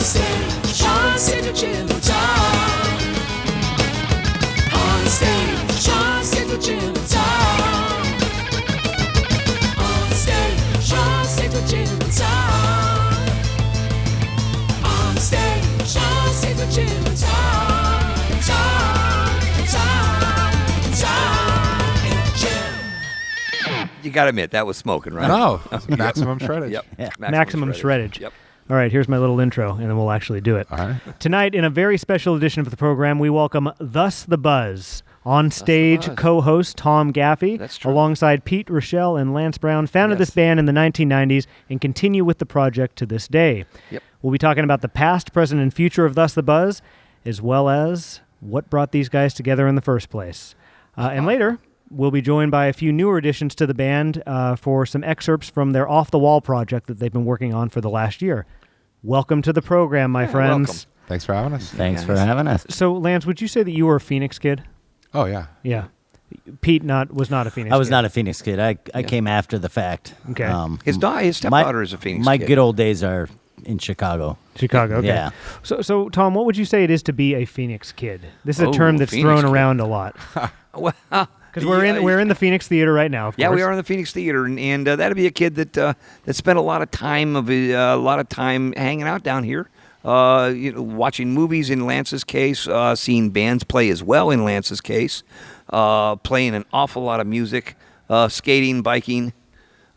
Onstage, Onstage with Jim and Tom. Onstage, Onstage with Jim and Tom. Onstage, Onstage with Jim and Tom. Onstage, Onstage with Jim and Tom. And Jim. You got to admit, that was smoking, right? No, maximum shreddage. Yep. Yeah. Maximum shreddage. Yep. All right, here's my little intro, and then we'll actually do it. All right. Tonight, in a very special edition of the program, we welcome Thus the Buzz. On stage, co-host Tom Gaffey, That's true. alongside Pete, Rochelle, and Lance Brown, founded Yes. this band in the 1990s and continue with the project to this day. Yep. We'll be talking about the past, present, and future of Thus the Buzz, as well as what brought these guys together in the first place. And later, we'll be joined by a few newer additions to the band for some excerpts from their Off the Wall project that they've been working on for the last year. Welcome to the program, my friends. welcome. Thanks for having us. Thanks for having us. So, Lance, would you say that you were a Phoenix kid? Oh, yeah. Yeah. Pete was not a Phoenix I was kid. not a Phoenix kid. I came after the fact. Okay. His stepdaughter is a Phoenix My kid. good old days are in Chicago. Chicago, okay. Yeah. So, Tom, what would you say it is to be a Phoenix kid? This is a Oh, term that's Phoenix thrown kid. around a lot. Well, Because we're in the Phoenix Theater right now, of Yeah, course. we are in the Phoenix Theater, and that'd be a kid that spent a lot of time hanging out down here, watching movies in Lance's case, seeing bands play as well in Lance's case, playing an awful lot of music, skating, biking,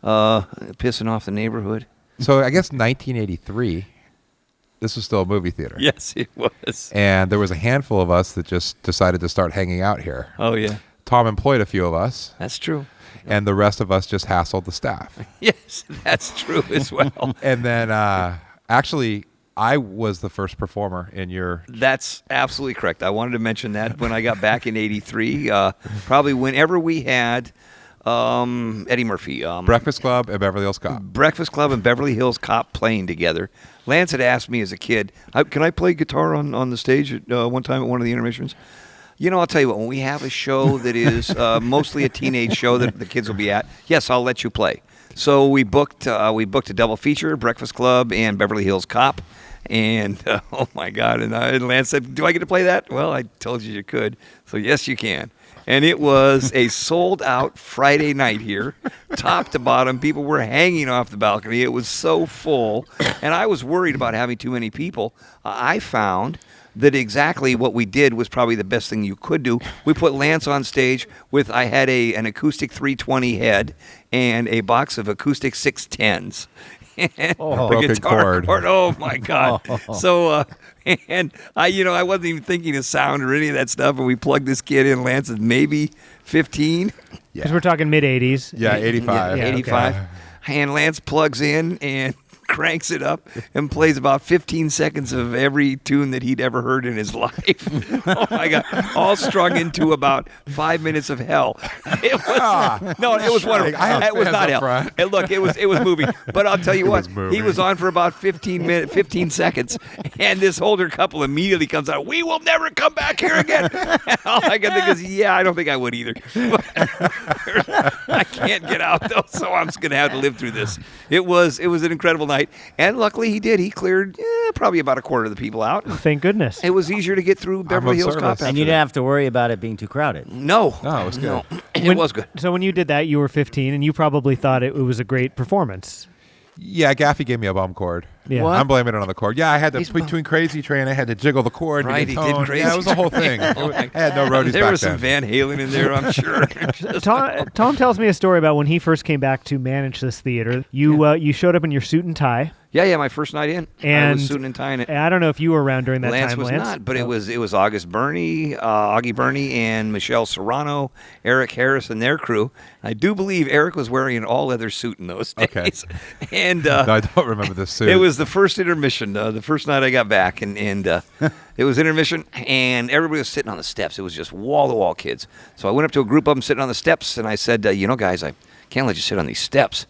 pissing off the neighborhood. So I guess 1983, this was still a movie theater. Yes, it was. And there was a handful of us that just decided to start hanging out here. Oh yeah, Tom employed a few of us, that's true. and the rest of us just hassled the staff. Yes, that's true as well. And then actually, I was the first performer in your... That's absolutely correct. I wanted to mention that when I got back in '83, probably whenever we had Eddie Murphy, Breakfast Club and Beverly Hills Cop. Breakfast Club and Beverly Hills Cop playing together. Lance had asked me as a kid, can I play guitar on the stage at, one time at one of the intermissions? You know, I'll tell you what, when we have a show that is mostly a teenage show that the kids will be at, yes, I'll let you play. So we booked a double feature, Breakfast Club and Beverly Hills Cop. And, oh, my God, and Lance said, do I get to play that? Well, I told you could. So, yes, you can. And it was a sold-out Friday night here, top to bottom. People were hanging off the balcony. It was so full. And I was worried about having too many people. I found that exactly what we did was probably the best thing you could do. We put Lance on stage with, I had an acoustic 320 head and a box of acoustic 610s. The broken guitar cord. Oh my God! So, and I wasn't even thinking of sound or any of that stuff. And we plugged this kid in. Lance is maybe 15. Because we're talking mid-'80s. Yeah, 85. Yeah, Yeah, 85. okay. And Lance plugs in and cranks it up and plays about 15 seconds of every tune that he'd ever heard in his life. Oh my God! All strung into about 5 minutes of hell. It was it was wonderful. I have It was fans not up hell. front. And look, it was moving. But I'll tell you what, was moving. he was on for about 15 seconds, and this older couple immediately comes out. We will never come back here again. And all I can think is, yeah, I don't think I would either. I can't get out though, so I'm just gonna have to live through this. It was an incredible night. And luckily he did. He cleared probably about a quarter of the people out. Thank goodness. It was easier to get through Beverly Hills service. Cop And after And you that. didn't have to worry about it being too crowded. No, No, it was good. It was good. So when you did that, you were 15, and you probably thought it was a great performance. Yeah, Gaffey gave me a bum cord. Yeah. What? I'm blaming it on the cord. Yeah, I had to, He's between Crazy Train, I had to jiggle the cord Right, to he get did tone. Crazy Yeah, it was a whole thing. Train. I had no roadies There back was some then. Van Halen in there, I'm sure. Tom tells me a story about when he first came back to manage this theater. You showed up in your suit and tie. Yeah, my first night in. I And was suiting and tying it. And I don't know if you were around during that Lance time, was Lance. not, but it was Augie Bernie, and Michelle Serrano, Eric Harris, and their crew. I do believe Eric was wearing an all-leather suit in those days. Okay. And No, I don't remember this suit. it was the first intermission, the first night I got back, and it was intermission, and everybody was sitting on the steps. It was just wall-to-wall kids. So I went up to a group of them sitting on the steps, and I said, guys, I can't let you sit on these steps.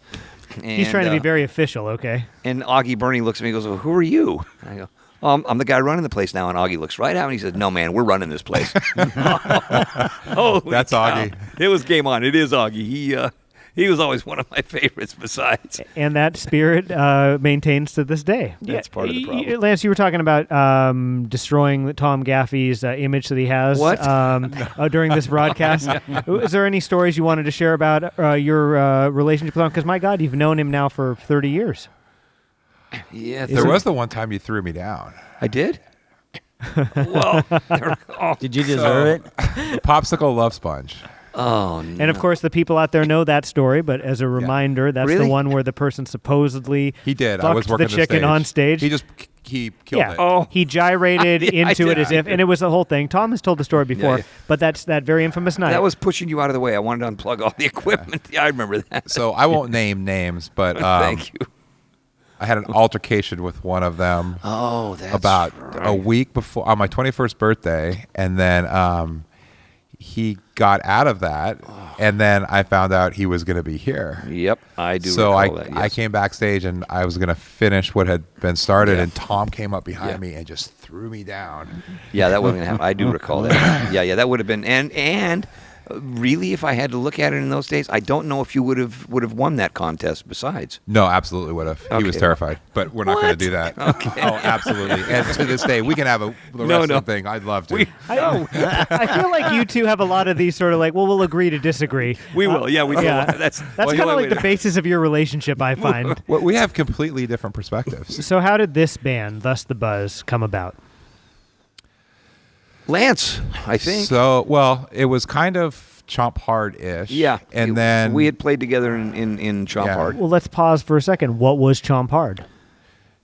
He's trying to be very official, okay? And Augie Bernie looks at me and goes, well, who are you? I go, I'm the guy running the place now. And Augie looks right at me and he says, no, man, we're running this place. Holy That's cow. Augie. It was game on. It is Augie. he was always one of my favorites. Besides, And that spirit maintains to this day. That's part of the problem. Lance, you were talking about destroying Tom Gaffey's image that he has What? During this broadcast. Is there any stories you wanted to share about your relationship with him? Because, my God, you've known him now for 30 years. yeah, There was the one time you threw me down. I did. Well, Did you deserve it? The popsicle love sponge. oh no. And, of course, the people out there know that story, but as a reminder, that's Really? the one where the person supposedly He did. I fucked was working the chicken stage. on stage. He killed Yeah, it. Oh. he gyrated Yeah, I into did. it as if, and it was the whole thing. Tom has told the story before, yeah. but that's that very infamous night. That was pushing you out of the way. I wanted to unplug all the equipment. Yeah, I remember that. So I won't name names, but Thank you. I had an altercation with one of them Oh, that's about right. a week before on my 21st birthday, and then he got out of that, and then I found out he was going to be here. Yep, I do. So recall that, I yes. came backstage and I was going to finish what had been started, Yeah. and Tom came up behind Yeah. me and just threw me down. Yeah, that wasn't gonna happen. I do recall that. Yeah, that would have been and really, if I had to look at it in those days, I don't know if you would have won that contest. Besides, No, absolutely would have. He was Okay. terrified, but we're not going to What? do that. Okay. Oh, absolutely. And to this day, we can have the No, wrestling no. thing. I'd love to. I feel like you two have a lot of these sort of like, well, we'll agree to disagree. we will. Yeah, we do. Yeah. That's That's kind of like the basis of your relationship, I find. Well, we have completely different perspectives. So how did this band, Thus the Buzz, come about? Lance, I think. So, well, it was kind of Chomp Hard-ish. Yeah, And then we had played together in Chomp Yeah. Hard. Well, let's pause for a second. What was Chomp Hard?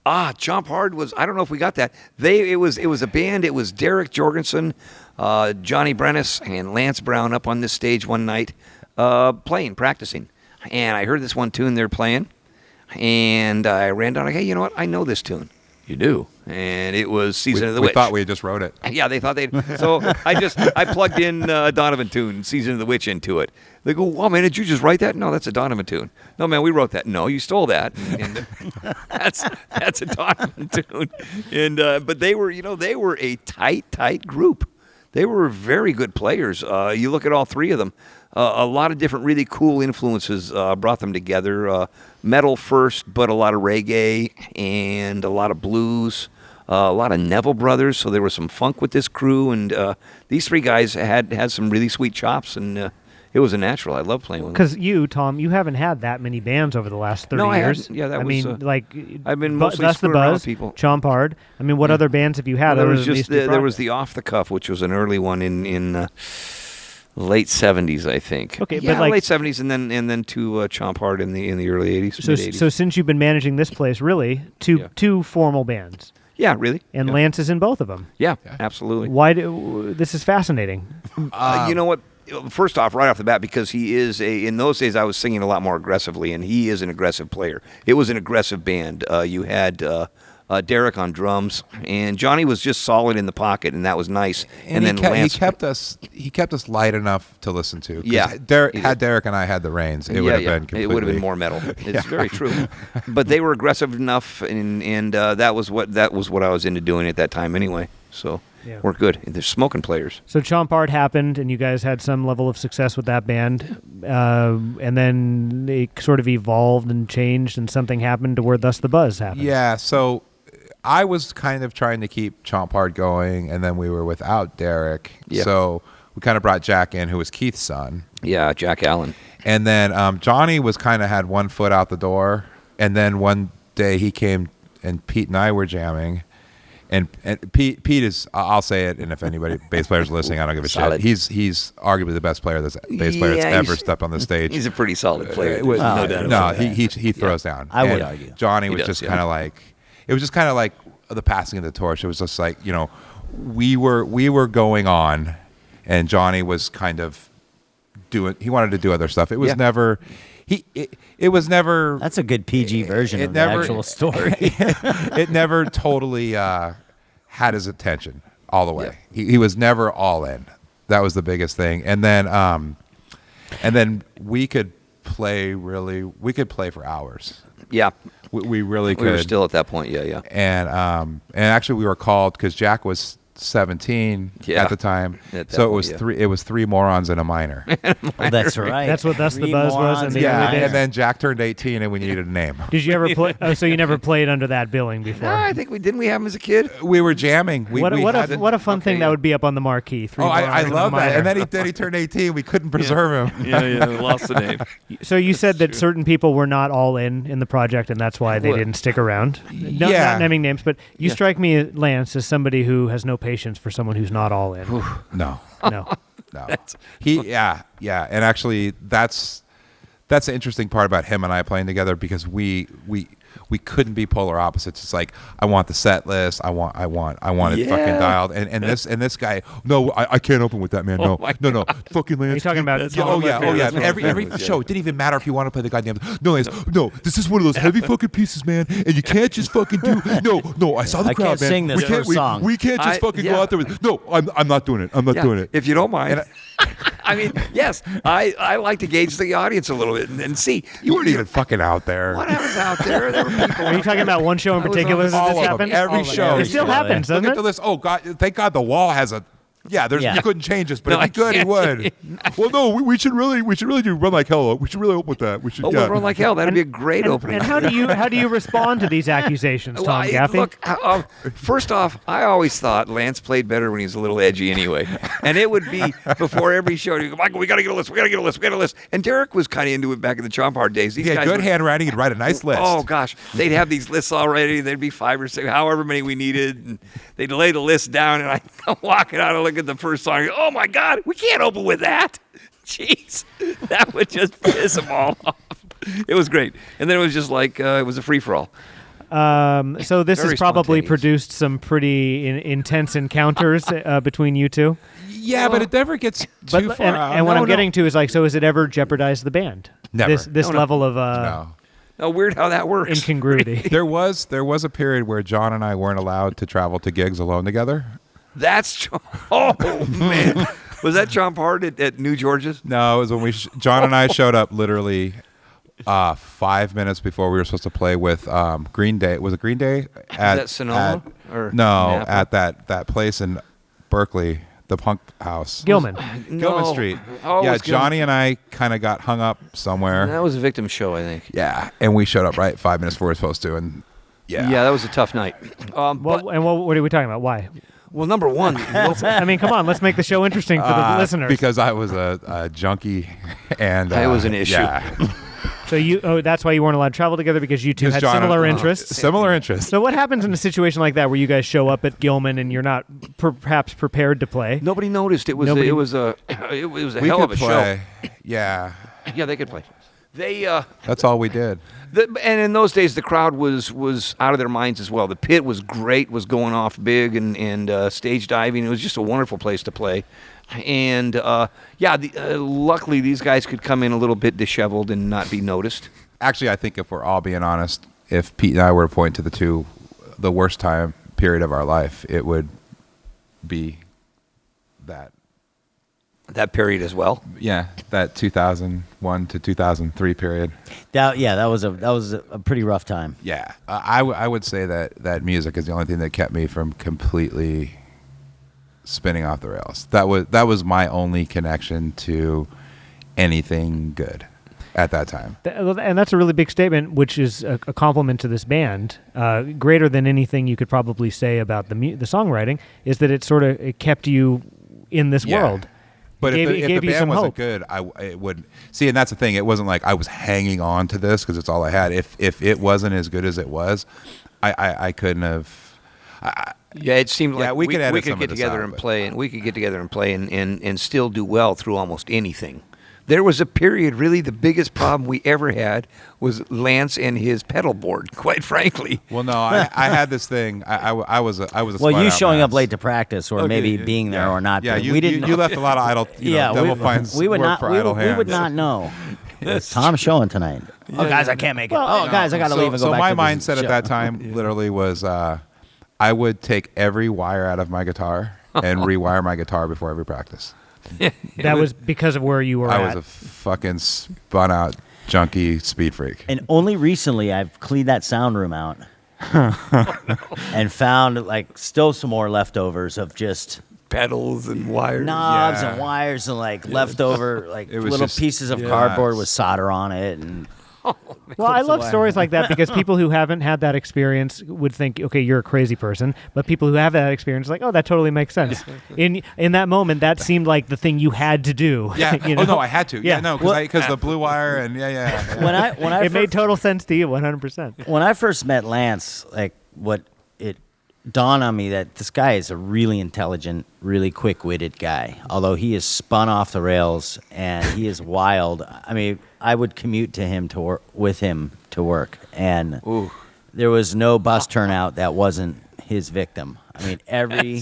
Chomp Hard was. I don't know if we got that. It was a band. It was Derek Jorgensen, Johnny Brennis, and Lance Brown up on this stage one night, practicing. And I heard this one tune they're playing, and I ran down like, hey, you know what? I know this tune. You do. And it was Season of the we Witch. thought we just wrote it. Yeah, they thought they'd. So I plugged in a Donovan tune, Season of the Witch, into it. They go, "Wow, man, did you just write that?" No, that's a Donovan tune. No, man, we wrote that. No, you stole that. And that's a Donovan tune. And but they were a tight group. They were very good players. You look at all three of them. A lot of different really cool influences brought them together. Metal first, but a lot of reggae and a lot of blues. A lot of Neville Brothers, so there was some funk with this crew, and these three guys had some really sweet chops, and it was a natural. I love playing with them. Because you, Tom, you haven't had that many bands over the last 30 No, I years. hadn't. Yeah, that I was, mean, like, I've been mostly Thus the screwing around Buzz, with people. Chomp Hard. I mean, what other bands have you had? There other was than just these two there was projects? the Off the Cuff, which was an early one in late '70s, I think. Okay, yeah, but like- late '70s, and then to Chomp Hard in the early '80s, So, mid-'80s. so since you've been managing this place, really, two formal bands, yeah, really. and yeah. Lance is in both of them. Yeah, absolutely. Why? This is fascinating. You know what? First off, right off the bat, because he is in those days I was singing a lot more aggressively, and he is an aggressive player. It was an aggressive band. You had Derek on drums, and Johnny was just solid in the pocket, and that was nice. And then Lance, he kept us light enough to listen to. 'Cause Yeah. Derek and I had the reins, it would have been completely. It would have been more metal. It's very true. But they were aggressive enough, and that was what I was into doing at that time anyway. So Yeah. we're good. They're smoking players. So Chomp Hard happened, and you guys had some level of success with that band, and then it sort of evolved and changed, and something happened to where Thus the Buzz happened. Yeah, so I was kind of trying to keep Chomp Hard going, and then we were without Derek. Yeah. So we kind of brought Jack in, who was Keith's son. Yeah, Jack Allen. And then Johnny was kind of had one foot out the door, and then one day he came, and Pete and I were jamming. And Pete is, I'll say it, and if anybody bass players listening, I don't give a Solid. shit. He's arguably the best player bass player that's Yeah, ever he's- stepped on the stage. He's a pretty solid player. It was- no doubt about that. he throws down. I would And argue. Johnny He was does, just yeah. kind of like, it was just kind of like the passing of the torch. It was just like, we were going on, and Johnny was kind of he wanted to do other stuff. It was Yeah. never. It was never. That's a good PG version it of never- the actual story. It never totally had his attention all the way. He was never all in. That was the biggest thing. And then we could play for hours. Yeah, We really could. we were still at that point. Yeah. And actually we were called because Jack was 17 Yeah. at the time. At that So it point, was yeah. three. It was three morons and a minor. Oh, that's right. That's what Thus the Three Buzz was morons in the and a early yeah, minor. days. and then Jack turned 18, and we needed a name. Did you ever play? Oh, so you never played under that billing before? I think we didn't. We have him as a kid. We were jamming. We, what we what had a to- what a fun thing okay. that would be up on the marquee. Three Oh, I morons and a love that. minor. And then he turned 18. We couldn't preserve him. Yeah, we lost the name. So you said that certain people were not all in the project, and that's why they What? didn't stick around. No, Yeah. Not naming names, but you Yeah. strike me, Lance, as somebody who has no patience for someone who's not all in. No, No. no. Yeah. And actually, that's the interesting part about him and I playing together, because we couldn't be polar opposites. It's like, I want the set list. I want it fucking Yeah. dialed. And this guy, no, I can't open with that, man. Oh No, my no. Fucking Lance. Are you talking about That's Yeah, one oh of my yeah. favorites. One of my Every favorites, yeah. show, it didn't even matter if you want to play the goddamn. No, Lance. No, this is one of those heavy fucking pieces, man. And you can't just fucking do. No. I saw the I crowd, can't man. sing this we can't, first song. We can't just fucking go out there with. No, I'm not doing it. I'm not Yeah, doing it. if you don't mind. I mean, yes, I like to gauge the audience a little bit and see. You weren't even fucking out there. What happens out there? There were people. Are you talking about one show in I was on particular that all this of them. happened? Every All of them. show. It still Yeah. happens, Look doesn't at the it? list. Oh God! Thank God the wall has a. Yeah, Yeah. you couldn't change this, but No, if he could, he I would. Well, no, we should really do Run Like Hell. We should really open with that. We should. Oh, yeah. we'll run like hell. That'd be a great And, opening. and how do you respond to these accusations, Tom Well, Gaffey? Look, first off, I always thought Lance played better when he was a little edgy anyway. And it would be before every show, he'd go, Michael, we got to get a list. We got to get a list. We got a list. And Derek was kind of into it back in the Chomp Hard days. These He had guys good were- handwriting. He'd write a nice list. Oh, gosh. They'd have these lists already. There'd be 5 or 6, however many we needed. And they'd lay the list down, and I'd come walking out and look at the first song. And go, oh, my God, we can't open with that. Jeez. That would just piss them all off. It was great. And then it was just like, it was a free-for-all. So this Very has probably spontaneous. produced some pretty intense encounters between you two. yeah, but it never gets too far and, out. and what No, I'm getting to is like, so has it ever jeopardized the band? Never. This No. level of No. Oh, weird how that works. incongruity. There was a period where John and I weren't allowed to travel to gigs alone together. That's oh man, was that Chomp Hard at New Georgia's? No, it was when John and I showed up literally 5 minutes before we were supposed to play with Green Day. Was it Green Day? At, that Sonoma or no, Napa? at that place in Berkeley, the Punk House. Gilman. Gilman No. Street. Oh, it yeah, was Gilman. Johnny and I kind of got hung up somewhere. That was a victim show, I think. Yeah, and we showed up right 5 minutes before we were supposed to, and Yeah, that was a tough night. But, What are we talking about? Why? well, number one, I mean, come on, let's make the show interesting for the listeners. because I was a junkie, and It was an issue. Yeah, So that's why you weren't allowed to travel together, because you two Because had John- similar interests. similar interests. So what happens in a situation like that where you guys show up at Gilman and you're not perhaps prepared to play? nobody noticed. It was Nobody- it was a We hell could of a play. Yeah, show. Yeah, they could play. They that's all we did. and in those days the crowd was out of their minds as well. The pit was great, was going off big, and stage diving. It was just a wonderful place to play. And luckily these guys could come in a little bit disheveled and not be noticed. Actually, I think if we're all being honest, if Pete and I were to point to the worst time period of our life, it would be That period as well. that 2001 to 2003 period. That was a pretty rough time. Yeah, I would say that music is the only thing that kept me from completely spinning off the rails. That was my only connection to anything good at that time. And that's a really big statement, which is a compliment to this band. Greater than anything you could probably say about the songwriting is that it kept you in this Yeah. world. But It if gave the you band some wasn't hope. good, it would see. And that's the thing. It wasn't like I was hanging on to this because it's all I had. If it wasn't as good as it was, I couldn't have. Yeah, it seemed Yeah, like we could edit could some get of this together out, and but- play, and we could get together and play, and still do well through almost anything. There was a period, really, the biggest problem we ever had was Lance and his pedal board. Quite frankly, Well, no, I had this thing. I was a Well, sweat you out showing up mess. late to practice, or Okay, maybe being there yeah. or not. Yeah, there. you, we didn't. you left a lot of idle. Devil finds we would work not. for We idle would, hands. we would not know. Tom's showing tonight. Oh, guys, I can't make it. Oh, guys, I got to leave and go So back. my to the mindset show. at that time literally was, I would take every wire out of my guitar and rewire my guitar before every practice. That was because of where you were I at. was a fucking spun out junkie speed freak. And only recently I've cleaned that sound room out. and found like still some more leftovers of just Pedals and wires. knobs Yeah. and wires and like leftover like It was little just- pieces of yeah. cardboard with solder on it. And Well, I love stories like that because people who haven't had that experience would think, okay, you're a crazy person. But people who have that experience, like, oh, that totally makes sense. In that moment, that seemed like the thing you had to do. Yeah. you know? Oh no, I had to. Yeah. Yeah, no, because the blue wire and yeah. when I It made total sense to you, 100%. when I first met Lance, like what it dawned on me that this guy is a really intelligent, really quick-witted guy. Although he is spun off the rails and he is wild. I mean, I would commute to him with him to work, and there was no bus turnout that wasn't his victim. I mean, every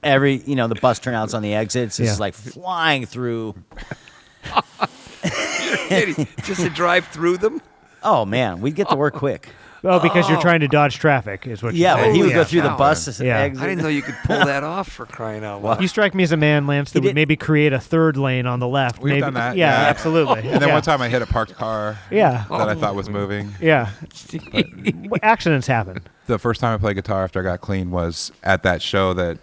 the bus turnouts on the exits is like flying through. Just to drive through them? Oh man, we'd get to work quick. Oh, because you're trying to dodge traffic, is what you're Yeah, saying. but he would yeah. go through the Wow. bus Yeah. exit. I didn't know you could pull that off, for crying out loud. You strike me as a man, Lance, that He would did- maybe create a third lane on the left. We've maybe. done that, Yeah, yeah. absolutely. And then yeah. one time I hit a parked car Yeah. that I thought was moving. Yeah. Accidents happen. The first time I played guitar after I got clean was at that show that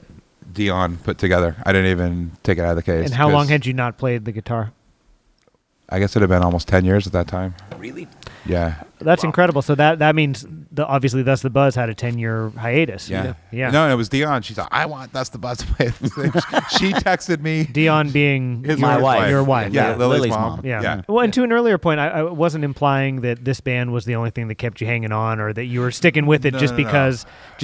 Dion put together. I didn't even take it out of the case. And how long 'cause had you not played the guitar? I guess it had been almost 10 years at that time. Really? Yeah. That's incredible. So that means obviously That's the Buzz had a 10-year hiatus. Yeah. Yeah. No, and it was Dion. She's like, I want That's the Buzz to play this thing. She texted me. Dion being His My first wife. Your wife. Yeah, Lily's Lily's mom. mom. Yeah. Yeah. Well, and to an earlier point, I wasn't implying that this band was the only thing that kept you hanging on, or that you were sticking with it No, just no, no.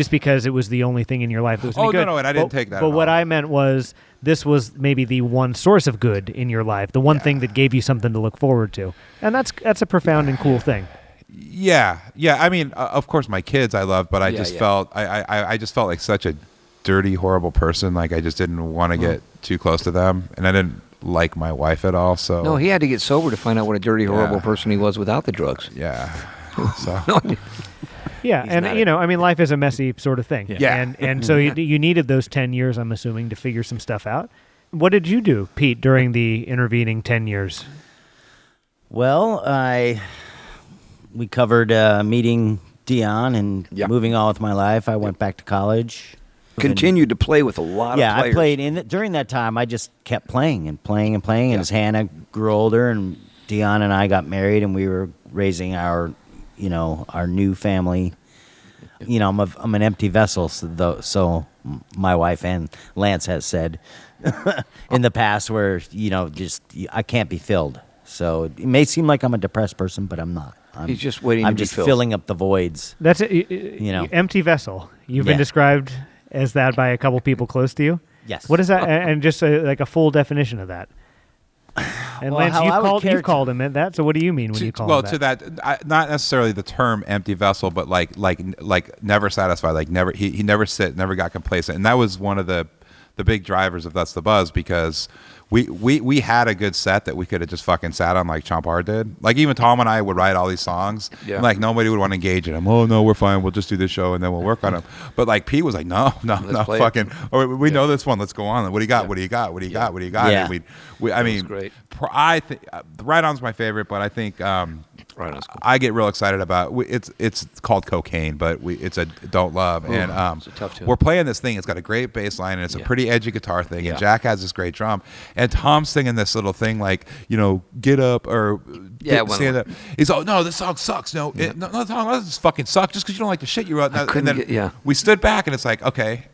because it was the only thing in your life that was any Oh, no, good. no, and I didn't But- take that But at what all. I meant was this was maybe the one source of good in your life, the one thing that gave you something to look forward to, and that's a profound and cool thing. Yeah. I mean, of course, my kids I love, but I Yeah, just yeah. felt I just felt like such a dirty, horrible person. Like I just didn't want to get too close to them, and I didn't like my wife at all. So No, he had to get sober to find out what a dirty, horrible Yeah. person he was without the drugs. Yeah. So Yeah, He's and not you know, I mean, life is a messy sort of thing. Yeah. And so you needed those 10 years, I'm assuming, to figure some stuff out. What did you do, Pete, during the intervening 10 years? Well, we covered meeting Dion and Yeah. moving on with my life. I went back to college. Continued to play with a lot Yeah, of players. I played during that time. I just kept playing and playing and playing. And as Hannah grew older, and Dion and I got married, and we were raising our new family. You know, I'm an empty vessel. So my wife and Lance has said in the past, where I can't be filled. So it may seem like I'm a depressed person, but I'm not. He's just waiting I'm to be just filled. filling up the voids. That's it. know. Empty vessel. You've been Yeah. described as that by a couple people close to you. Yes. What is that? And just like a full definition of that. And Well, Lance, how I would you've character- called him that. So what do you mean when you call him to that, not necessarily the term empty vessel, but like never satisfied, like never he never never got complacent, and that was one of the big drivers of That's the Buzz, because we had a good set that we could have just fucking sat on like Chompar did. Like even Tom and I would write all these songs, Yeah. and like nobody would want to engage in them. Oh no, we're fine. We'll just do this show and then we'll work on them. But like Pete was like, no, play it. fucking. Or we know this one. Let's go on. What do you got? What do you got? What do you got? What do you got? Yeah. And I mean, great. I think Right On's my favorite, but I think Right On's cool. I get real excited about it's called Cocaine, but it's a Don't Love, and it's a tough tune. we're playing this thing. It's got a great bass line, and it's a Yeah. pretty edgy guitar thing, Yeah. and Jack has this great drum, and Tom's singing this little thing like, get up or stand up. He's like, no, this song sucks. No, no, the song doesn't fucking suck just because you don't like the shit you wrote. couldn't And then get- we stood back, and it's like, okay,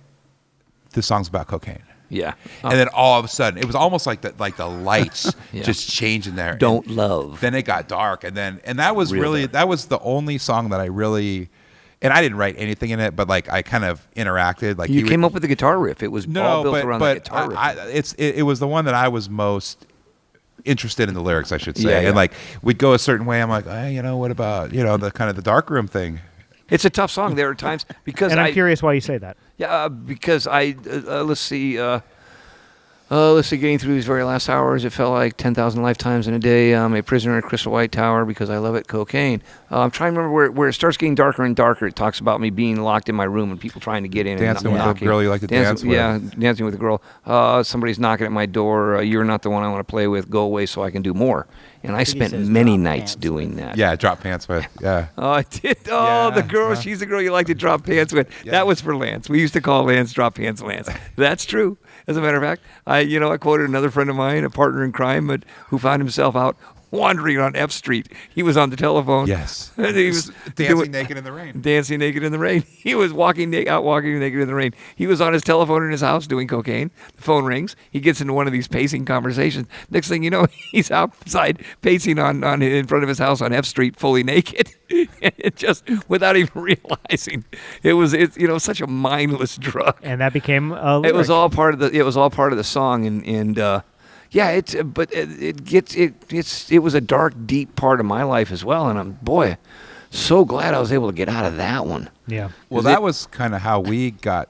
this song's about cocaine. Yeah. And then all of a sudden, it was almost like the lights Yeah. just changing there. Don't And Love. Then it got dark, and that was Real really dark. that was the only song that I really, and I didn't write anything in it, but like I kind of interacted. Like You came up with the guitar riff. It was all built around that guitar riff. it was the one that I was most interested in the lyrics, I should say. Yeah, yeah. And like we'd go a certain way. I'm like, hey, what about the kind of the dark room thing? It's a tough song. There are times because And I'm curious why you say that. Yeah, because let's see. Let's see, getting through these very last hours, it felt like 10,000 lifetimes in a day. I'm a prisoner in a crystal white tower because I love it, cocaine. I'm trying to remember where it starts getting darker and darker. It talks about me being locked in my room and people trying to get in Dancing and with knocking. a girl you like to dance with. Yeah, dancing with a girl. Somebody's knocking at my door. You're not the one I want to play with. Go away so I can do more. And I spent says many drop nights pants doing that. Yeah, drop pants with. Yeah. Oh, I did. Oh, Yeah, the girl. yeah. She's the girl you like to drop pants with. Yeah. That was for Lance. We used to call Lance Drop Pants Lance. That's true. As a matter of fact, I quoted another friend of mine, a partner in crime, but who found himself out wandering on F Street. He was on the telephone. Yes. And he was Dancing naked in the rain. dancing naked in the rain. He was walking naked in the rain. He was on his telephone in his house doing cocaine. The phone rings. He gets into one of these pacing conversations. Next thing you know, he's outside pacing on in front of his house on F Street, fully naked. It just without even realizing it's such a mindless drug. And that became a lyric. It was all part of the song, and yeah, it was a dark, deep part of my life as well, and I'm so glad I was able to get out of that one. Yeah. Well, that was kind of how we got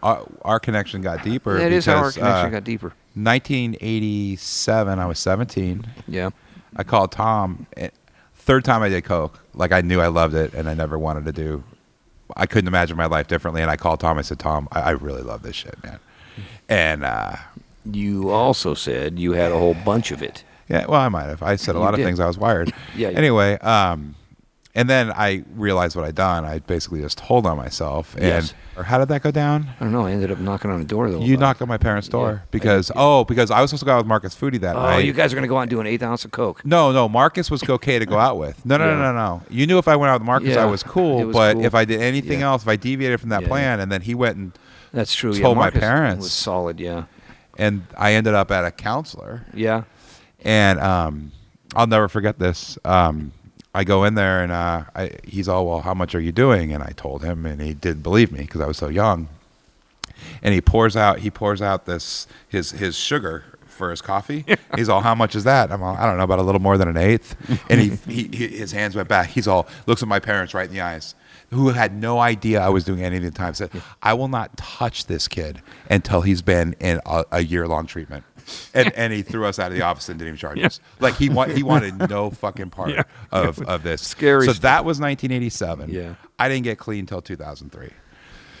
our connection got deeper. That is how our because, connection got deeper. 1987, I was 17. Yeah. I called Tom. Third time I did coke. Like I knew I loved it, and I never wanted to do. I couldn't imagine my life differently. And I called Tom. I said, Tom, I really love this shit, man. And You also said you had a whole bunch of it. yeah, well, I might have. I said a You lot of did. things. I was wired. Yeah, you Anyway, and then I realized what I'd done. I basically just told on myself. And Yes. or how did that go down? I don't know. I ended up knocking on the door though. You knocked on my parents' door Yeah, because because I was supposed to go out with Marcus Foodie that Oh, night. you guys are gonna go out and do an 1/8 ounce of coke. No, Marcus was okay to go out with. No. You knew if I went out with Marcus, Yeah, I was cool. it was But cool. if I did anything Yeah. else, if I deviated from that Yeah. plan, and then he went and That's true. Told my Marcus parents. was solid. Yeah. I ended up at a counselor, Yeah. and I'll never forget this. I go in there and he's all, well, how much are you doing? And I told him, and he didn't believe me because I was so young. And he pours out this his sugar for his coffee. He's all, how much is that? I'm all, I don't know, about a little more than 1/8. And he his hands went back. He's all, looks at my parents right in the eyes, who had no idea I was doing anything at the time. Said, I will not touch this kid until he's been in a year-long treatment. And he threw us out of the office and didn't even charge us. Like he wanted no fucking part of this. Scary So stuff. that was 1987. Yeah. I didn't get clean until 2003.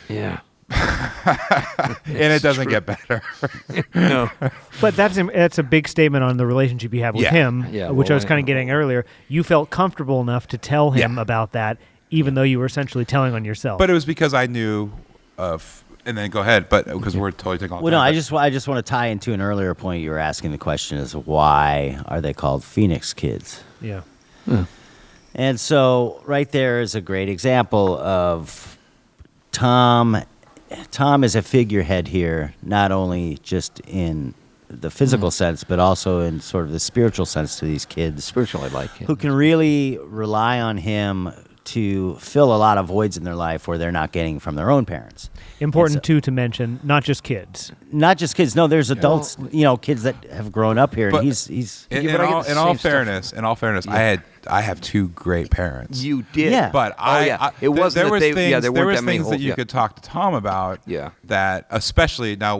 Yeah. And it doesn't get better. No. But that's a big statement on the relationship you have with Yeah. him, Yeah, which I well, was kind of getting earlier. You felt comfortable enough to tell him Yeah. about that, even though you were essentially telling on yourself. But it was because I knew of, and then go ahead, but because we're totally taking all Well, no, time, I but- just want to tie into an earlier point you were asking. The question is, why are they called Phoenix Kids? yeah. And so right there is a great example of Tom. Tom is a figurehead here, not only just in the physical sense, but also in sort of the spiritual sense to these kids Spiritual, I like it. who can really rely on him to fill a lot of voids in their life where they're not getting from their own parents. Important, It's too, to mention, not just kids. Not just kids. No, there's adults, kids that have grown up here. But- And he's In, Yeah, in but I get all, the in all same stuff. fairness, I have two great parents. You did. Yeah. But it wasn't there that was they, things, yeah, there there weren't was that many things that holes, you yeah. could talk to Tom about. Yeah. That especially now,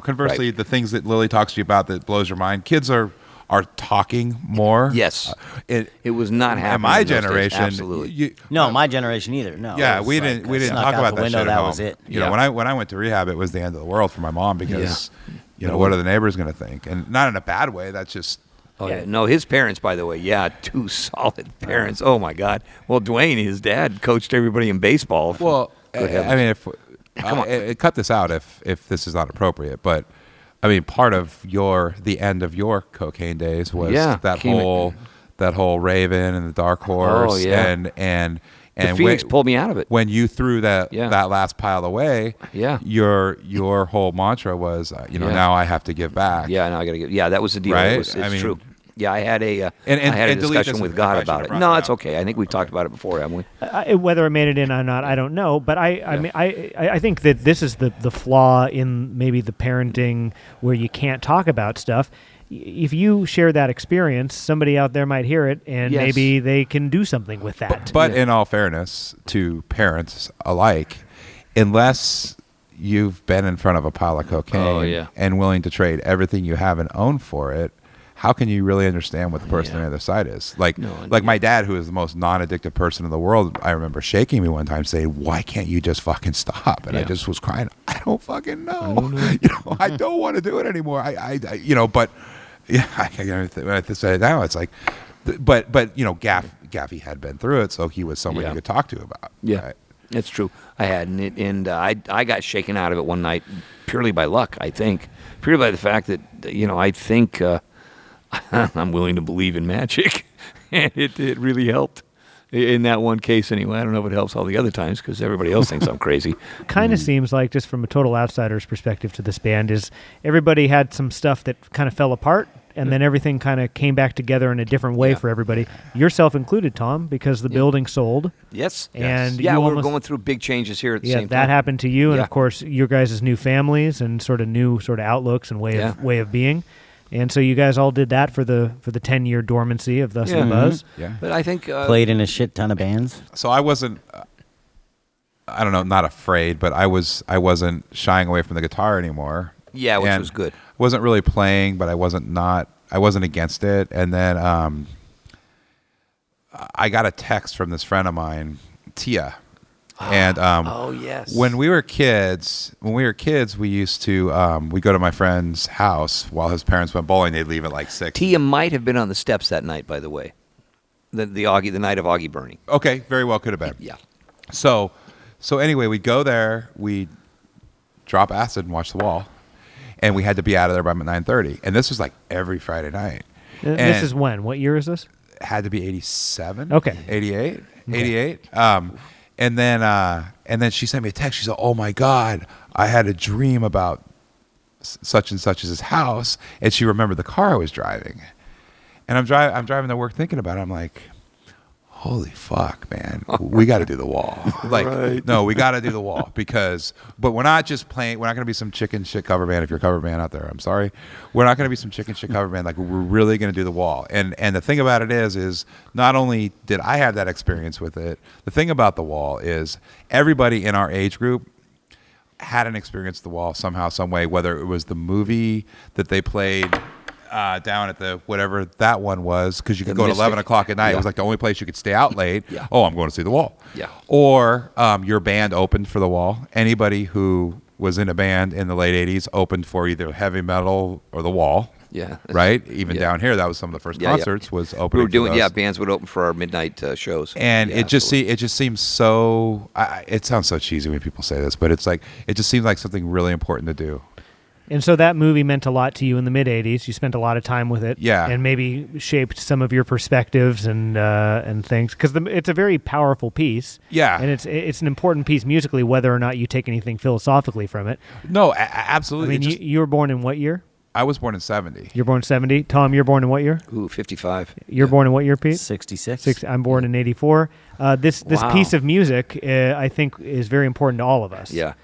conversely, Right. the things that Lily talks to you about that blows your mind. Kids are talking more. Yes. It was not happening in my in those days, generation. absolutely. no, my generation either. No. Yeah, It was we like, didn't we I didn't snuck talk out about the that window, shit at that home. was it. You know, Yeah. when I went to rehab, it was the end of the world for my mom because what are the neighbors going to think? And not in a bad way. That's just Oh, yeah. No, his parents, by the way, two solid parents. Oh, my God. Well, Dwayne, his dad, coached everybody in baseball. well. Good I heavens. mean, if Come on. cut this out if this is not appropriate, but I mean, part of the end of your cocaine days was Yeah, that came whole Raven and the Dark Horse. Oh, yeah. And the Phoenix pulled me out of it. when you threw that Yeah. that last pile away, Yeah. your whole mantra was, Yeah. now I have to give back. Yeah, now I got to get. Yeah, that was the deal. Right? It's I mean- true. Yeah, I had a And- I had a and delete discussion this with if God I shouldn't about have it. brought No, that it's up. okay. I think we've talked about it before, haven't we? Whether I made it in or not, I don't know. But I mean, I think that this is the flaw in maybe the parenting where you can't talk about stuff. If you share that experience, somebody out there might hear it, and Yes. maybe they can do something with that. But in all fairness to parents alike, unless you've been in front of a pile of cocaine and willing to trade everything you have and own for it, how can you really understand what the person on the other side is? Like my dad, who is the most non-addictive person in the world, I remember shaking me one time saying, why can't you just fucking stop? And I just was crying. I don't fucking know. I don't want to do it anymore. But yeah, when I say it now, it's like, but Gaffey had been through it, so he was someone you could talk to about. Yeah, right? It's true. I had, and I got shaken out of it one night purely by luck, I think. Purely by the fact that, I think... I'm willing to believe in magic, and it really helped in that one case anyway. I don't know if it helps all the other times because everybody else thinks I'm crazy. Kind of seems like, just from a total outsider's perspective to this band, is everybody had some stuff that kind of fell apart, and then everything kind of came back together in a different way for everybody, yourself included, Tom, because the building sold. Yes. And we were going through big changes here at the same time. That happened to you, and of course your guys' new families and sort of new sort of outlooks and way of being. And so you guys all did that for the 10-year dormancy of Thus the Buzz. Yeah. But I think... played in a shit ton of bands. So I wasn't, I don't know, not afraid, but I wasn't shying away from the guitar anymore. Yeah, which was good. Wasn't really playing, but I wasn't against it. And then I got a text from this friend of mine, Tia. And yes. When we were kids, we used to we go to my friend's house while his parents went bowling. They'd leave at like 6. Tia might have been on the steps that night, by the way. The night of Augie burning. Okay, very well could have been. Yeah. So anyway, we go there, we drop acid and watch The Wall, and we had to be out of there by 9:30. And this was like every Friday night. This is when? What year is this? Had to be 87. Okay. 88. Okay. 88. And then she sent me a text. She said, "Oh my God, I had a dream about such and such as his house," and she remembered the car I was driving. And I'm driving to work thinking about it. I'm like, holy fuck, man, we got to do The Wall. No, we got to do The Wall but we're not just playing. We're not going to be some chicken shit cover band. If you're a cover band out there, I'm sorry. We're not going to be some chicken shit cover band. Like, we're really going to do The Wall. And the thing about it is not only did I have that experience with it, the thing about The Wall is everybody in our age group had an experience with The Wall somehow, some way, whether it was the movie that they played down at the whatever that one was, because you could go at 11 o'clock at night. It was like the only place you could stay out late. Oh, I'm going to see The Wall. Or your band opened for The Wall. Anybody who was in a band in the late 80s opened for either heavy metal or The Wall. Right? Even down here, that was some of the first concerts was opening. We were doing, bands would open for our midnight shows. And it just seems so, it sounds so cheesy when people say this, but it's like, it just seems like something really important to do. And so that movie meant a lot to you in the mid-'80s. You spent a lot of time with it. Yeah. And maybe shaped some of your perspectives and things. Because it's a very powerful piece. Yeah. And it's an important piece musically, whether or not you take anything philosophically from it. No, absolutely. I mean, you were born in what year? I was born in 70. You're born in 70. Tom, you're born in what year? 55. You're born in what year, Pete? 66. I'm born in 84. This piece of music, I think, is very important to all of us. Yeah.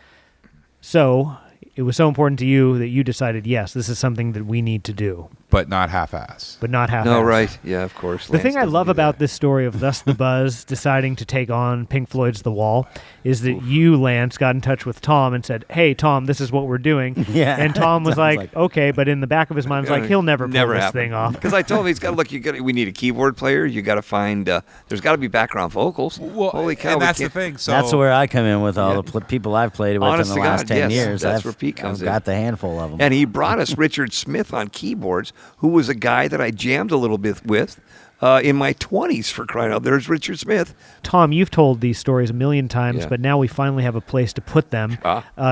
So it was so important to you that you decided, yes, this is something that we need to do. But not half-ass. No, right. Yeah, of course. The thing I love about this story of Thus the Buzz deciding to take on Pink Floyd's The Wall is that you, Lance, got in touch with Tom and said, "Hey, Tom, this is what we're doing." Yeah. And Tom was like, "Okay," but in the back of his mind was like, he'll never pull this thing off. Because I told him, he's got to look. We need a keyboard player. You got to find. There's got to be background vocals. Well, holy cow! And that's the thing. So that's where I come in with all the people I've played with Honest in the to last God, 10 yes, years. that's where Pete comes I've got the handful of them. And he brought us Richard Smith on keyboards, who was a guy that I jammed a little bit with in my 20s, for crying out. There's Richard Smith. Tom, you've told these stories a million times, but now we finally have a place to put them.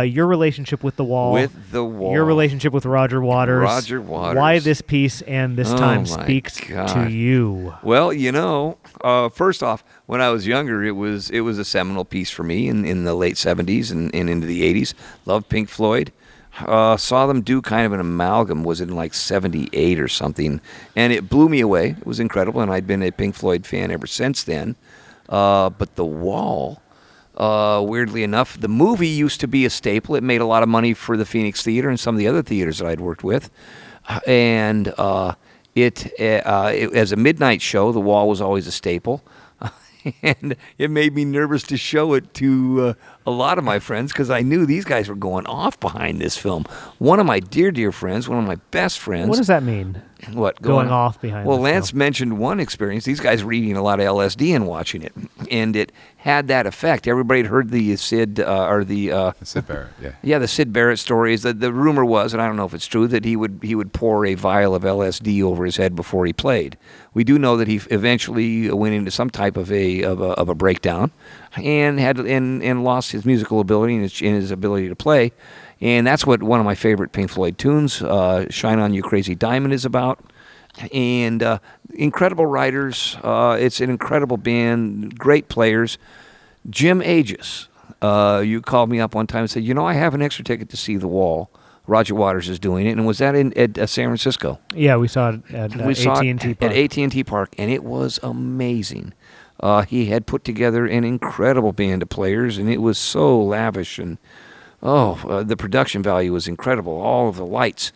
Your relationship with The Wall. Your relationship with Roger Waters. Why this piece and this time speaks to you. Well, first off, when I was younger, it was a seminal piece for me in the late 70s and into the 80s. Loved Pink Floyd. Saw them do kind of an amalgam, was it in like 78 or something, and it blew me away. It was incredible, and I'd been a Pink Floyd fan ever since then. But The Wall, weirdly enough, the movie used to be a staple. It made a lot of money for the Phoenix Theater and some of the other theaters that I'd worked with. And it as a midnight show, The Wall was always a staple. And it made me nervous to show it to a lot of my friends because I knew these guys were going off behind this film. One of my dear friends, one of my best friends. What does that mean? What? Going off behind Well, this Lance film? mentioned one experience. These guys were eating a lot of LSD and watching it. And it had that effect. Everybody had heard the Sid Sid Barrett, yeah. Yeah, the Sid Barrett stories. The rumor was, and I don't know if it's true, that he would pour a vial of LSD over his head before he played. We do know that he eventually went into some type of a breakdown, and lost his musical ability and his ability to play. And that's what one of my favorite Pink Floyd tunes, "Shine On You Crazy Diamond," is about. And incredible writers. It's an incredible band, great players. Jim Aegis, you called me up one time and said, I have an extra ticket to see The Wall. Roger Waters is doing it. And was that at San Francisco? Yeah, we saw it at AT&T Park. At AT&T Park, and it was amazing. He had put together an incredible band of players, and it was so lavish. And, the production value was incredible, all of the lights.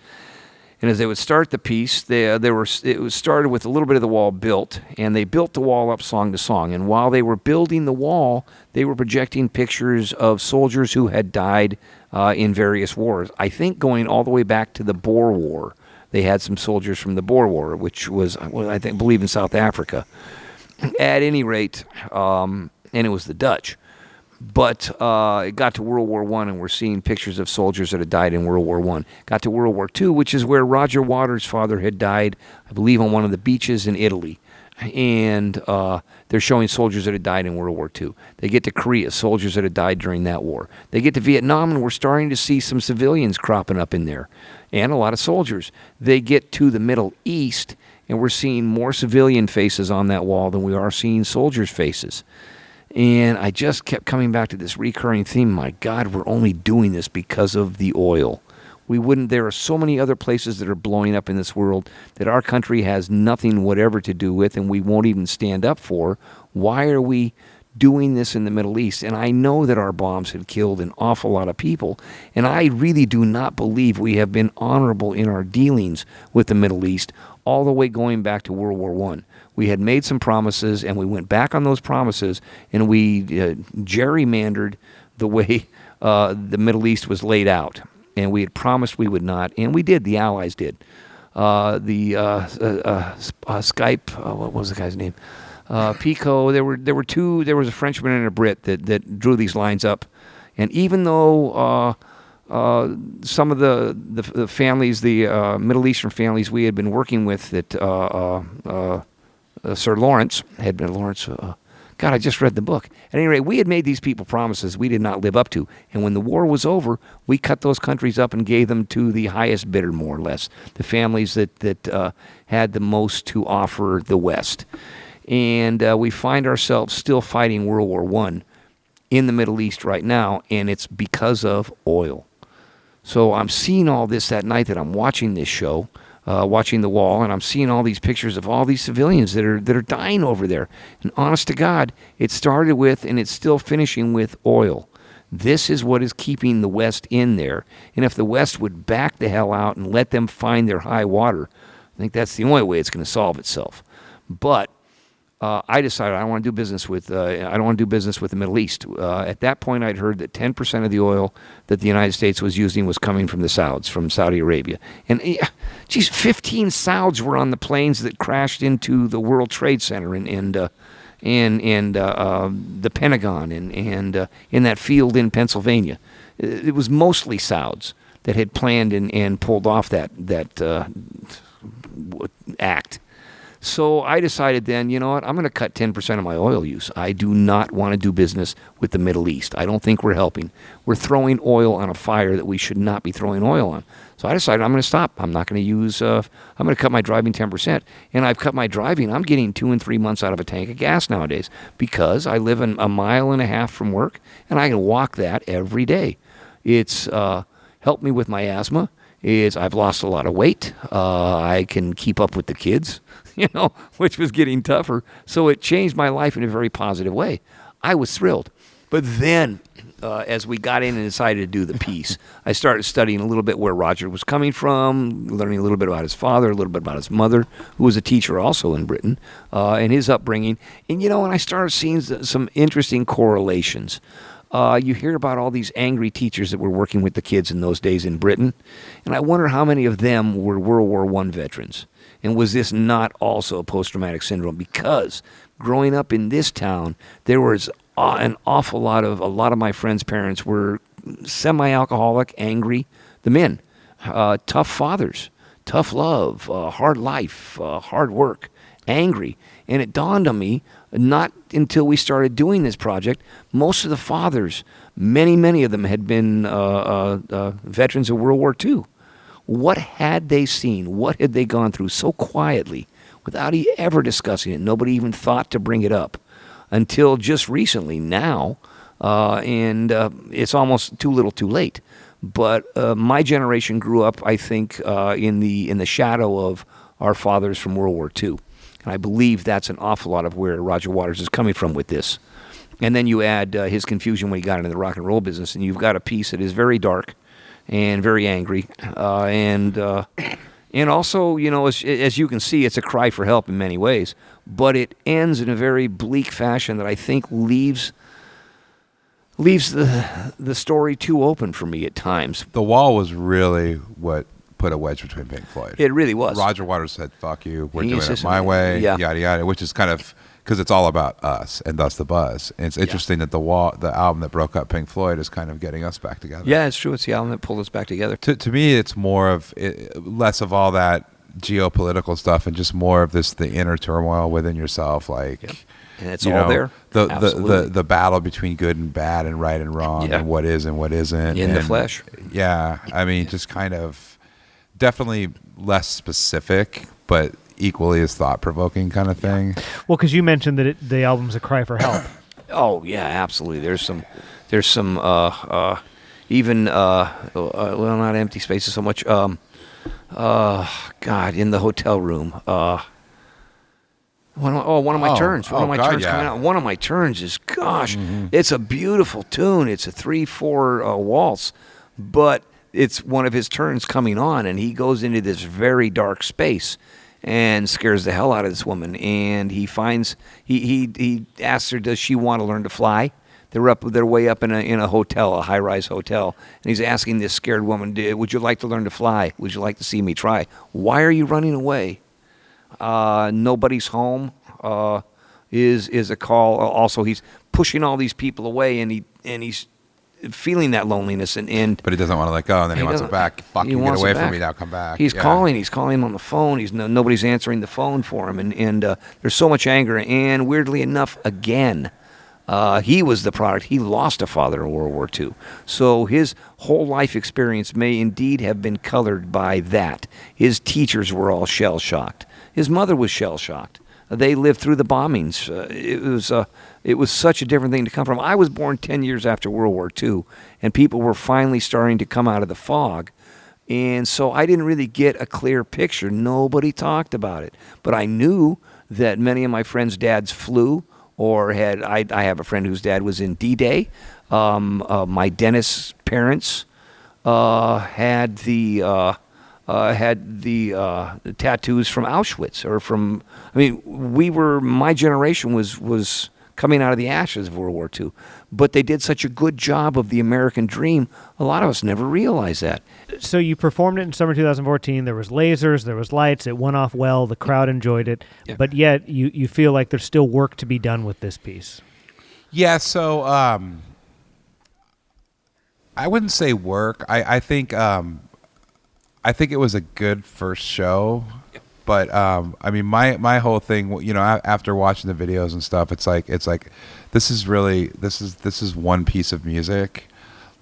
And as they would start the piece, it was started with a little bit of the wall built, and they built the wall up song to song. And while they were building the wall, they were projecting pictures of soldiers who had died in various wars. I think going all the way back to the Boer War. They had some soldiers from the Boer War, which was, I believe in South Africa. At any rate, and it was the Dutch. But it got to World War I, and we're seeing pictures of soldiers that had died in World War I. Got to World War II, which is where Roger Waters' father had died, I believe, on one of the beaches in Italy. And they're showing soldiers that had died in World War II. They get to Korea, soldiers that had died during that war. They get to Vietnam, and we're starting to see some civilians cropping up in there, and a lot of soldiers. They get to the Middle East, and we're seeing more civilian faces on that wall than we are seeing soldiers' faces. And I just kept coming back to this recurring theme. My God, we're only doing this because of the oil. There are so many other places that are blowing up in this world that our country has nothing whatever to do with, and we won't even stand up for. Why are we doing this in the Middle East? And I know that our bombs had killed an awful lot of people, and I really do not believe we have been honorable in our dealings with the Middle East all the way going back to World War I. We had made some promises, and we went back on those promises, and we gerrymandered the way the Middle East was laid out. And we had promised we would not, and we did. The Allies did. Skype, what was the guy's name? Pico. There were two. There was a Frenchman and a Brit that drew these lines up, and even though some of the families, the Middle Eastern families we had been working with, that Sir Lawrence had been Lawrence. God, I just read the book. At any rate, we had made these people promises we did not live up to. And when the war was over, we cut those countries up and gave them to the highest bidder, more or less, the families that had the most to offer the West. And we find ourselves still fighting World War I in the Middle East right now, and it's because of oil. So I'm seeing all this that night that I'm watching this show, watching The Wall, and I'm seeing all these pictures of all these civilians that are dying over there. And honest to God, it started with and it's still finishing with oil. This is what is keeping the West in there. And if the West would back the hell out and let them find their high water, I think that's the only way it's going to solve itself. But I decided I don't want to do business with the Middle East. At that point, I'd heard that 10% of the oil that the United States was using was coming from the Sauds, from Saudi Arabia. And 15 Sauds were on the planes that crashed into the World Trade Center and the Pentagon and in that field in Pennsylvania. It was mostly Sauds that had planned and pulled off that act. So I decided then, you know what, I'm going to cut 10% of my oil use. I do not want to do business with the Middle East. I don't think we're helping. We're throwing oil on a fire that we should not be throwing oil on. So I decided I'm going to stop. I'm not going to use, I'm going to cut my driving 10%. And I've cut my driving. I'm getting 2 and 3 months out of a tank of gas nowadays because I live a mile and a half from work, and I can walk that every day. It's helped me with my asthma. I've lost a lot of weight. I can keep up with the kids, which was getting tougher. So it changed my life in a very positive way. I was thrilled. But then, as we got in and decided to do the piece, I started studying a little bit where Roger was coming from, learning a little bit about his father, a little bit about his mother, who was a teacher also in Britain, and his upbringing. And, and I started seeing some interesting correlations. You hear about all these angry teachers that were working with the kids in those days in Britain, and I wonder how many of them were World War I veterans. And was this not also post-traumatic syndrome? Because growing up in this town, there was an awful lot of, my friends' parents were semi-alcoholic, angry, the men, tough fathers, tough love, hard life, hard work, angry. And it dawned on me, not until we started doing this project, most of the fathers, many of them had been veterans of World War II. What had they seen? What had they gone through so quietly without ever discussing it? Nobody even thought to bring it up until just recently now, and it's almost too little too late. But my generation grew up, I think, in the shadow of our fathers from World War II. And I believe that's an awful lot of where Roger Waters is coming from with this. And then you add his confusion when he got into the rock and roll business, and you've got a piece that is very dark and very angry, and also, as you can see, it's a cry for help in many ways. But it ends in a very bleak fashion that I think leaves the story too open for me at times. The Wall was really what put a wedge between Pink Floyd. It really was. Roger Waters said, "Fuck you, we're He doing it insisted my on it. way," Yeah. yada yada, which is kind of because it's all about us and thus the buzz. And it's interesting that the album that broke up Pink Floyd, is kind of getting us back together. Yeah, it's true. It's the album that pulled us back together. To me, it's more of less of all that geopolitical stuff and just more of the inner turmoil within yourself, like. Yeah. And it's all there. The battle between good and bad and right and wrong and what is and what isn't in the flesh. Yeah, I mean, just kind of definitely less specific, but equally as thought-provoking kind of thing. Well, because you mentioned that the album's a cry for help. Oh yeah, absolutely. There's some even well, not empty spaces so much. God, in the hotel room. One of my turns. One of my turns coming out. One of my turns is, gosh, it's a beautiful tune. It's a 3/4 waltz, but it's one of his turns coming on, and he goes into this very dark space and scares the hell out of this woman. And he finds he asks her, does she want to learn to fly? They're way up in a hotel, a high-rise hotel, and he's asking this scared woman, would you like to learn to fly? Would you like to see me try? Why are you running away? Nobody's home is a call. Also, he's pushing all these people away, and he's feeling that loneliness, and but he doesn't want to let go, and then he wants it back. Fuck you, get away from me now, come back. He's calling him on the phone. Nobody's answering the phone for him, and there's so much anger. And weirdly enough, again, he was the product. He lost a father in World War II, so his whole life experience may indeed have been colored by that. His teachers were all shell shocked. His mother was shell shocked. They lived through the bombings. It was such a different thing to come from. I was born 10 years after World War II, and people were finally starting to come out of the fog. And so I didn't really get a clear picture. Nobody talked about it. But I knew that many of my friends' dads flew or I have a friend whose dad was in D-Day. My dentist's parents had the tattoos from Auschwitz or from. I mean, my generation was coming out of the ashes of World War II, but they did such a good job of the American dream. A lot of us never realized that. So you performed it in summer 2014. There was lasers, there was lights. It went off well. The crowd enjoyed it, but yet you feel like there's still work to be done with this piece. Yeah. So I wouldn't say work. I think it was a good first show. But I mean, my whole thing, you know, after watching the videos and stuff, it's like this is one piece of music.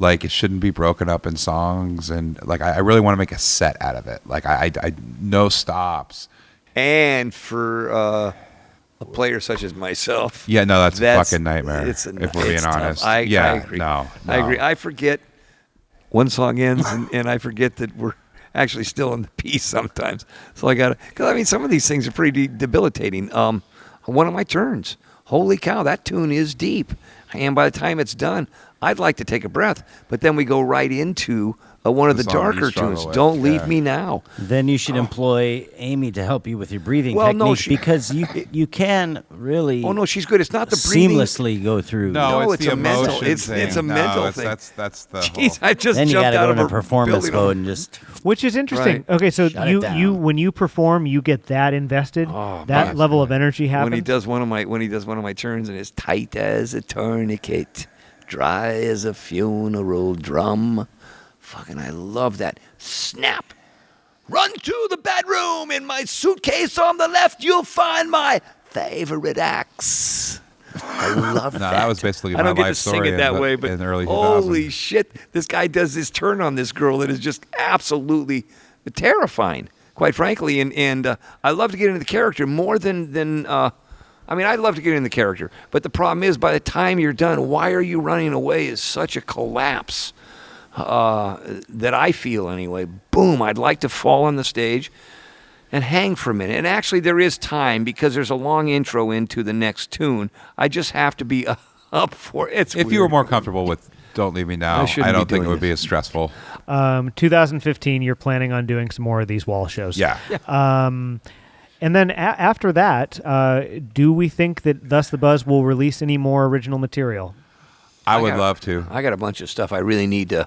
Like, it shouldn't be broken up in songs, and like I really want to make a set out of it. Like I no stops. And for a player such as myself, that's a fucking nightmare. If we're being honest, I agree. No, I agree. I forget one song ends, and I forget that we're actually still in the piece sometimes. So because I mean, some of these things are pretty debilitating. One of my turns, holy cow, that tune is deep. and by the time it's done, I'd like to take a breath, but then we go right into one of the song that you darker struggle tunes. with, Don't Leave yeah. Me Now. Then you should employ Amy to help you with your breathing Well, no, technique because you can really Oh no, she's good. It's not the breathing. seamlessly go through. No, it's it's the a mental- emotion it's- thing. it's a No, mental it's- thing. That's the Jeez, whole. I just Then you jumped got to out go of into a performance building. mode and just Which is interesting. Right. Okay, so Shut it you down. when you perform, you get that invested. Oh, that man. level of energy happens. When he does one of my turns and it's tight as a tourniquet, dry as a funeral drum. Fucking, I love that. Snap. Run to the bedroom. In my suitcase on the left, you'll find my favorite axe. I love No, that. that was basically I my don't get life to sing story it that in way, the- but in the early holy 2000s. shit, this guy does this turn on this girl that is just absolutely terrifying, quite frankly. And I love to get into the character more than I mean, I'd love to get in the character, but the problem is, by the time you're done, Why Are You Running Away is such a collapse that I feel anyway. Boom, I'd like to fall on the stage and hang for a minute. And actually, there is time because there's a long intro into the next tune. I just have to be up for it. It's If you were weird. more comfortable with "Don't Leave Me Now," I I, shouldn't be don't think doing it would be this. as stressful. 2015, you're planning on doing some more of these wall shows. Yeah. And then after that, do we think that Thus the Buzz will release any more original material? I would got- love to. I got a bunch of stuff I really need to.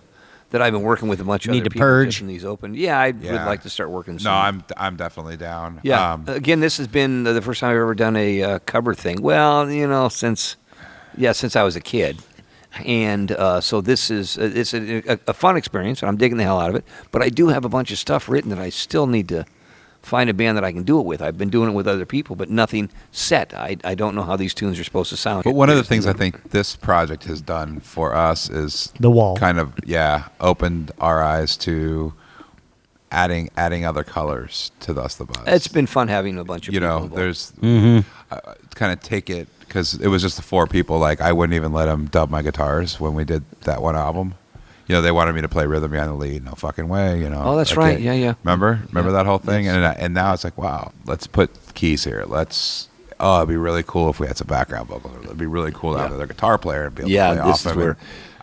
That I've been working with a bunch of Need other to people purge? getting these open. Yeah, I would Yeah. like to start working. Soon. No, I'm definitely down. Yeah. Again, this has been the first time I've ever done a cover thing. Well, since I was a kid, and so this is it's a fun experience, and I'm digging the hell out of it. But I do have a bunch of stuff written that I still need to find a band that I can do it with. I've been doing it with other people, but nothing set. I don't know how these tunes are supposed to sound. But one of the things I think this project has done for us is The wall. kind of opened our eyes to adding other colors to Thus the Buzz. It's been fun having a bunch of you people know, involved. there's kind of take it because it was just the four people. Like I wouldn't even let them dub my guitars when we did that one album. They wanted me to play rhythm behind the lead. No fucking way. Oh, that's I right. can't- Yeah, yeah. Remember Yeah. that whole thing? Yes. And now it's like, wow, let's put keys here. It'd be really cool if we had some background vocals. It'd be really cool to have another guitar player and be able Yeah, to play this off is of where- it.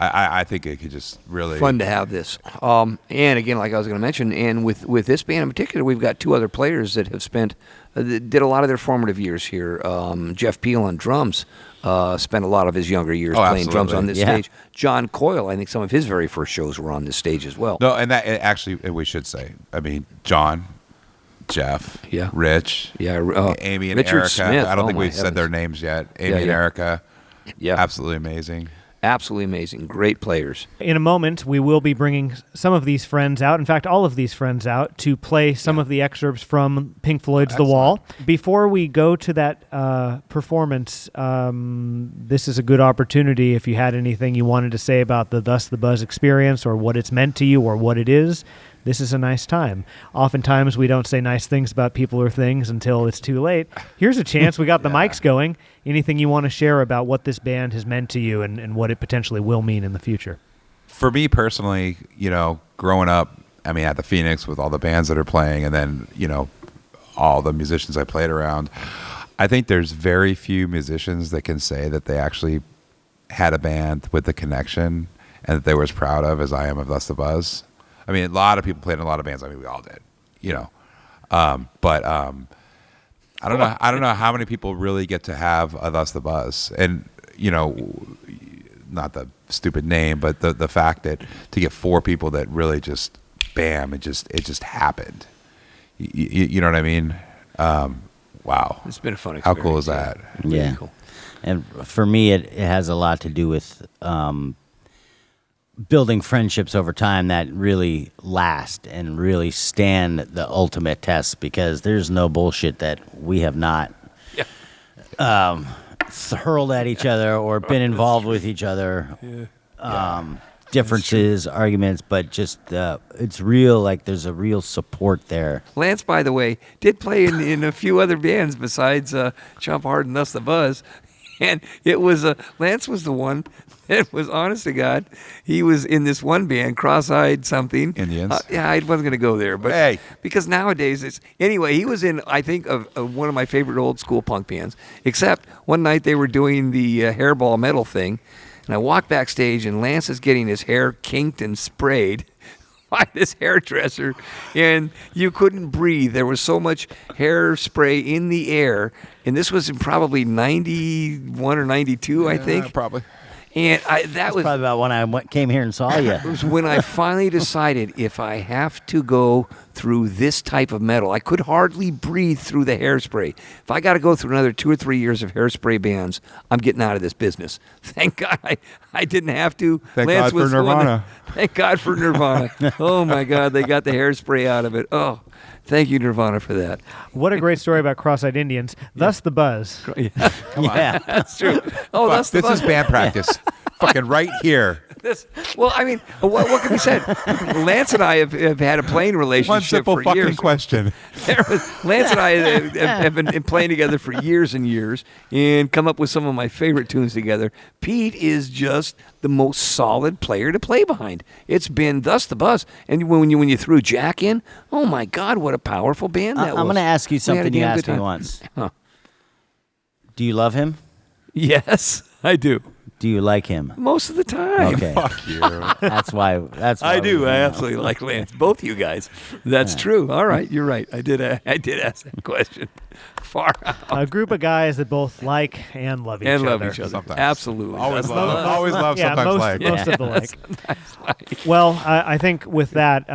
I think it could just really fun to have this. And again, like I was going to mention, and with this band in particular, we've got two other players that have spent that did a lot of their formative years here. Jeff Peel on drums spent a lot of his younger years playing drums on this Yeah. stage. John Coyle, I think some of his very first shows were on this stage as well. No, and that actually we should say. I mean, John, Jeff, Yeah. Rich, Yeah, Amy and Richard Erica. Smith. I don't Oh, think my we've said their heavens. names yet. Amy Yeah, and yeah. Erica, Yeah, absolutely amazing. absolutely amazing. Great players. In a moment, we will be bringing some of these friends out, in fact, all of these friends out, to play some of the excerpts from Pink Floyd's The Wall. Before we go to that performance, this is a good opportunity if you had anything you wanted to say about the Thus the Buzz experience or what it's meant to you or what it is. This is a nice time. Oftentimes, we don't say nice things about people or things until it's too late. Here's a chance. We got the mics going. Anything you want to share about what this band has meant to you and what it potentially will mean in the future? For me personally, growing up, I mean, at the Phoenix with all the bands that are playing, and then all the musicians I played around, I think there's very few musicians that can say that they actually had a band with the connection and that they were as proud of as I am of Thus the Buzz. I mean, a lot of people played in a lot of bands. I mean, we all did, but I don't know how many people really get to have a Thus the Buzz, and not the stupid name, but the fact that to get four people that really just bam, it just happened. You know what I mean? Wow, It's been a fun how experience. cool is that? Really Yeah. cool. And for me, it has a lot to do with building friendships over time that really last and really stand the ultimate test, because there's no bullshit that we have not hurled at each other or been involved with each other. Differences, arguments, but just it's real. Like there's a real support there. Lance, by the way, did play in a few other bands besides Chomp Hard and Thus the Buzz. And it was Lance was the one that was, honest to God, he was in this one band, Cross-Eyed something. Indians. Yeah, I wasn't going to go there, but Hey. because nowadays it's anyway. He was in, I think, of one of my favorite old school punk bands. Except one night they were doing the hairball metal thing, and I walked backstage, and Lance is getting his hair kinked and sprayed by this hairdresser, and you couldn't breathe. There was so much hairspray in the air, and this was in probably 91 or 92, I think. Probably. And that was Probably about when I came here and saw you. it was when I finally decided if I have to go through this type of metal, I could hardly breathe through the hairspray. If I got to go through another 2 or 3 years of hairspray bands, I'm getting out of this business. Thank God I didn't have to. Thank God for the one Nirvana. thank God for Nirvana. Oh my God, they got the hairspray out of it. Oh, thank you, Nirvana, for that. What a great story about cross-eyed Indians. Thus the buzz. Yeah. That's true. Oh, that's the This is band practice. Fucking right here. Well, I mean, what can be said? Lance and I have had a playing relationship One simple for fucking years. question. Lance and I have been playing together for years and years and come up with some of my favorite tunes together. Pete is just the most solid player to play behind. It's been Thus the Buzz. And when you threw Jack in, oh my God, what a powerful band that was. I'm going to ask you We had a something you damn asked good me time. once. Huh. Do you love him? Yes, I do. Do you like him? Most of the time. Okay. Fuck you. That's why. I do. I know. absolutely like Lance. Both you guys. That's true. All right, you're right. I did ask that question. Far out. A group of guys that both like and love each And other. love each other. Sometimes. Absolutely. Always That's love. the- Always love. Yeah, Sometimes most, like. most of the like. Sometimes like. Well, I think with that,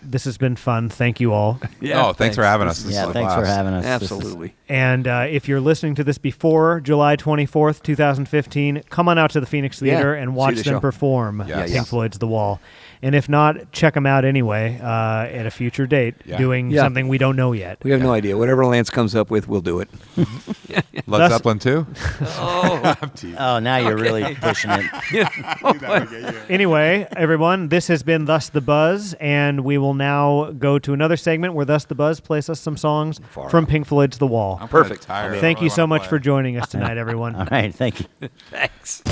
this has been fun. Thank you all. Yeah, Oh, thanks for having us. This Yeah, is a thanks for blast. having us. This is- Absolutely. And if you're listening to this before July 24th, 2015, come on out to the Phoenix Theater and see watch the them show. perform Yes. Pink Floyd's The Wall. And if not, check them out anyway at a future date, Yeah. doing Yeah. something we don't know yet. We have no idea. Whatever Lance comes up with, we'll do it. Led Thus- Zeppelin too. Oh, now you're really pushing it. Anyway, everyone, this has been Thus the Buzz, and we will now go to another segment where Thus the Buzz plays us some songs from Pink Floyd's The Wall. I'm Perfect. kinda tired. Thank I you really so wanna much play. for joining us tonight, everyone. All right. Thank you. Thanks.